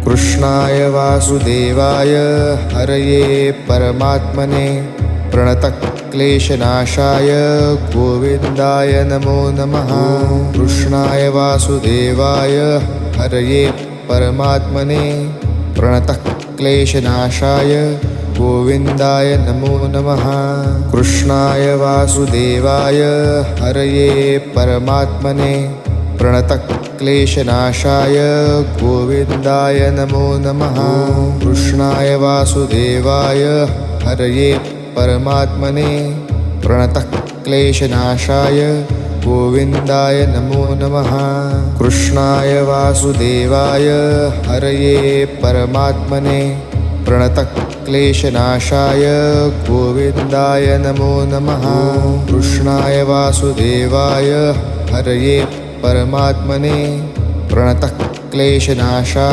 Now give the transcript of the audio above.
कृष्णाय वासुदेवाय हरये परमात्मने प्रणतक्लेशनाशाय गोविन्दाय नमो नमः। कृष्णाय वासुदेवाय हरये परमात्मने प्रणतक्लेशनाशाय गोविन्दाय नमो नमः। कृष्णाय वासुदेवाय हरये परमात्मने प्रणतक्लेशनाशाय गोविन्दाय नमो नमः। कृष्णाय वासुदेवाय हरये परमात्मने प्रणतक्लेशनाशाय गोविन्दाय नमो नमः। कृष्णाय वासुदेवाय हरये परमात्मने प्रणतक्लेशनाशाय गोविन्दाय नमो नमः। कृष्णाय वासुदेवाय हरये परमात्मने प्रणतक्लेशनाशाय